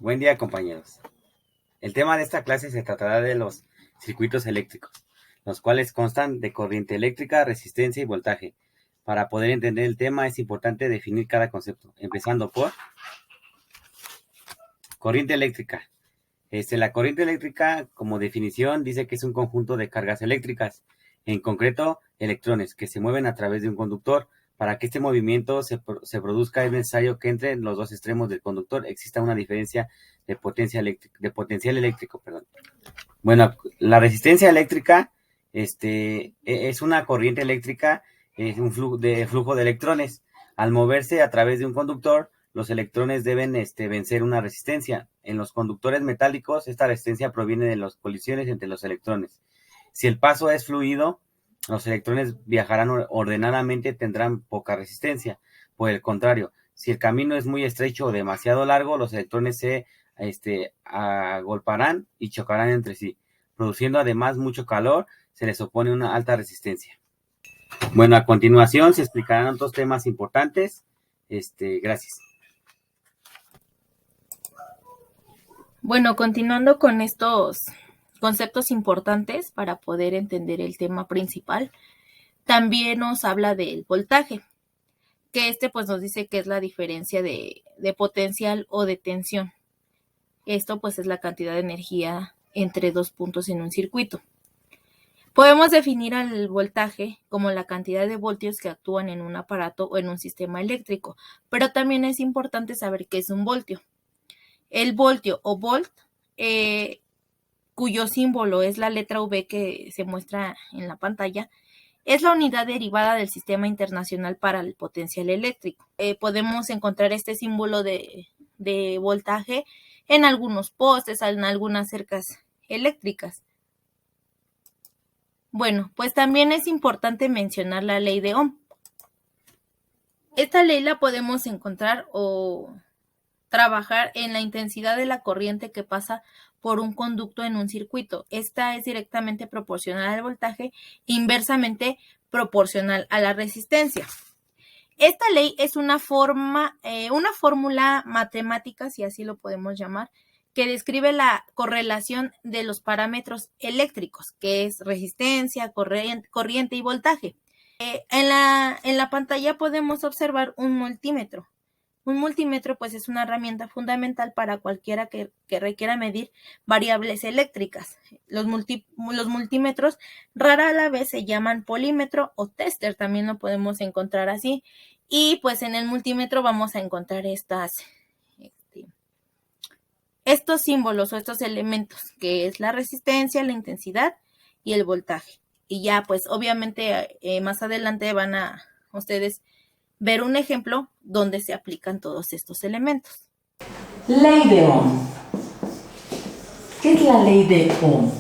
Buen día, compañeros. El tema de esta clase se tratará de los circuitos eléctricos, los cuales constan de corriente eléctrica, resistencia y voltaje. Para poder entender el tema es importante definir cada concepto, empezando por corriente eléctrica. La corriente eléctrica, como definición, dice que es un conjunto de cargas eléctricas, en concreto electrones, que se mueven a través de un conductor. Para que este movimiento se produzca es necesario que entre los dos extremos del conductor exista una diferencia de potencial eléctrico. Perdón. Bueno, la resistencia eléctrica es una corriente eléctrica, es un flujo de electrones. Al moverse a través de un conductor, los electrones deben vencer una resistencia. En los conductores metálicos, esta resistencia proviene de las colisiones entre los electrones. Si el paso es fluido, los electrones viajarán ordenadamente, tendrán poca resistencia. Por el contrario, si el camino es muy estrecho o demasiado largo, los electrones se agolparán y chocarán entre sí, produciendo además mucho calor. Se les opone una alta resistencia. Bueno, a continuación se explicarán otros temas importantes. Gracias. Bueno, continuando con estos conceptos importantes para poder entender el tema principal, también nos habla del voltaje, que pues nos dice que es la diferencia de potencial o de tensión. Esto pues es la cantidad de energía entre dos puntos en un circuito. Podemos definir al voltaje como la cantidad de voltios que actúan en un aparato o en un sistema eléctrico, pero también es importante saber qué es un voltio. El voltio o volt, cuyo símbolo es la letra V que se muestra en la pantalla, es la unidad derivada del Sistema Internacional para el Potencial Eléctrico. Podemos encontrar este símbolo de voltaje en algunos postes, en algunas cercas eléctricas. Bueno, pues también es importante mencionar la ley de Ohm. Esta ley la podemos encontrar o trabajar en la intensidad de la corriente que pasa por un conducto en un circuito. Esta es directamente proporcional al voltaje, inversamente proporcional a la resistencia. Esta ley es una fórmula matemática, si así lo podemos llamar, que describe la correlación de los parámetros eléctricos, que es resistencia, corriente y voltaje. En la pantalla podemos observar un multímetro. Un multímetro pues es una herramienta fundamental para cualquiera que requiera medir variables eléctricas. Los multímetros rara a la vez se llaman polímetro o tester, también lo podemos encontrar así. Y pues en el multímetro vamos a encontrar estos símbolos o estos elementos, que es la resistencia, la intensidad y el voltaje. Y ya pues obviamente más adelante van a ustedes ver un ejemplo donde se aplican todos estos elementos. Ley de Ohm. ¿Qué es la ley de Ohm?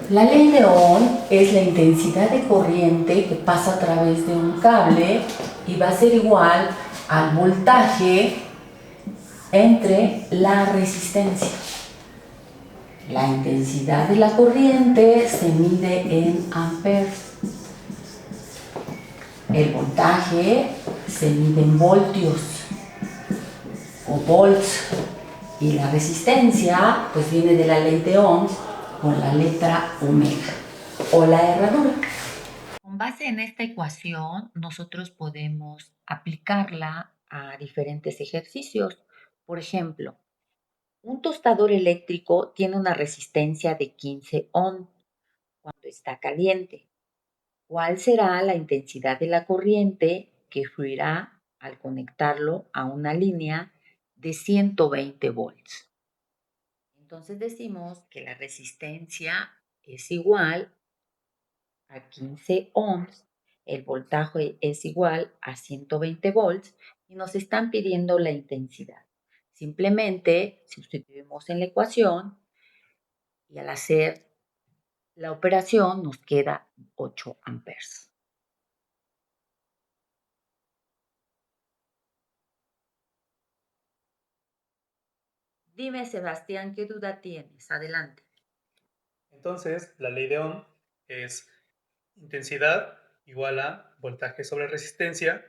La ley de Ohm es la intensidad de corriente que pasa a través de un cable y va a ser igual al voltaje entre la resistencia. La intensidad de la corriente se mide en amperes. El voltaje se mide en voltios o volts, y la resistencia pues viene de la ley de Ohm con la letra omega o la herradura. Con base en esta ecuación nosotros podemos aplicarla a diferentes ejercicios. Por ejemplo, un tostador eléctrico tiene una resistencia de 15 ohm cuando está caliente. ¿Cuál será la intensidad de la corriente que fluirá al conectarlo a una línea de 120 volts? Entonces decimos que la resistencia es igual a 15 ohms, el voltaje es igual a 120 volts y nos están pidiendo la intensidad. Simplemente sustituimos en la ecuación y al hacer la operación nos queda 8 amperes. Dime, Sebastián, ¿qué duda tienes? Adelante. Entonces, la ley de Ohm es intensidad igual a voltaje sobre resistencia,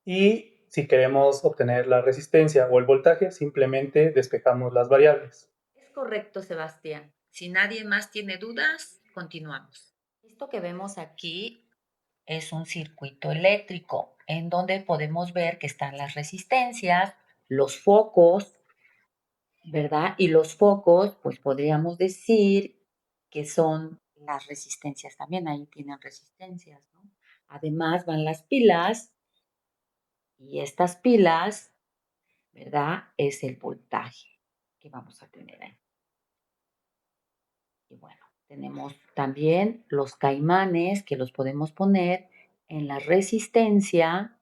y si queremos obtener la resistencia o el voltaje, simplemente despejamos las variables. Es correcto, Sebastián. Si nadie más tiene dudas, continuamos. Esto que vemos aquí es un circuito eléctrico en donde podemos ver que están las resistencias, los focos, ¿verdad? Y los focos, pues podríamos decir que son las resistencias también, ahí tienen resistencias, ¿no? Además van las pilas y estas pilas, ¿verdad? Es el voltaje que vamos a tener ahí. Y bueno, tenemos también los caimanes que los podemos poner en la resistencia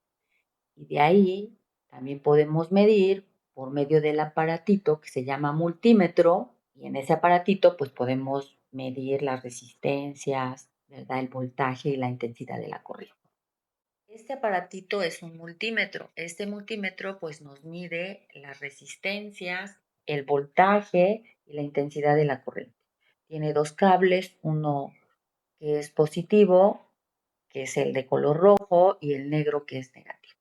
y de ahí también podemos medir por medio del aparatito que se llama multímetro y en ese aparatito pues podemos medir las resistencias, ¿verdad? El voltaje y la intensidad de la corriente. Este aparatito es un multímetro. Este multímetro pues nos mide las resistencias, el voltaje y la intensidad de la corriente. Tiene dos cables, uno que es positivo, que es el de color rojo, y el negro que es negativo.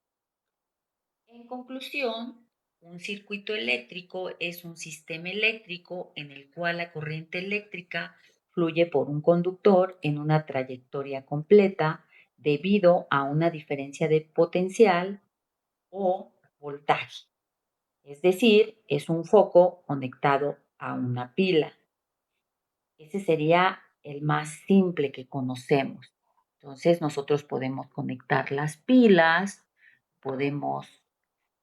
En conclusión, un circuito eléctrico es un sistema eléctrico en el cual la corriente eléctrica fluye por un conductor en una trayectoria completa debido a una diferencia de potencial o voltaje. Es decir, es un foco conectado a una pila. Ese sería el más simple que conocemos. Entonces, nosotros podemos conectar las pilas, podemos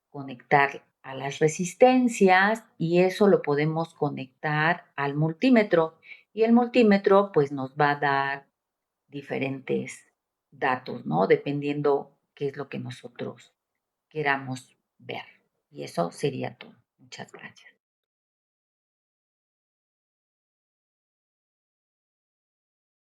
conectar a las resistencias y eso lo podemos conectar al multímetro. Y el multímetro pues nos va a dar diferentes datos, ¿no? Dependiendo qué es lo que nosotros queramos ver. Y eso sería todo. Muchas gracias.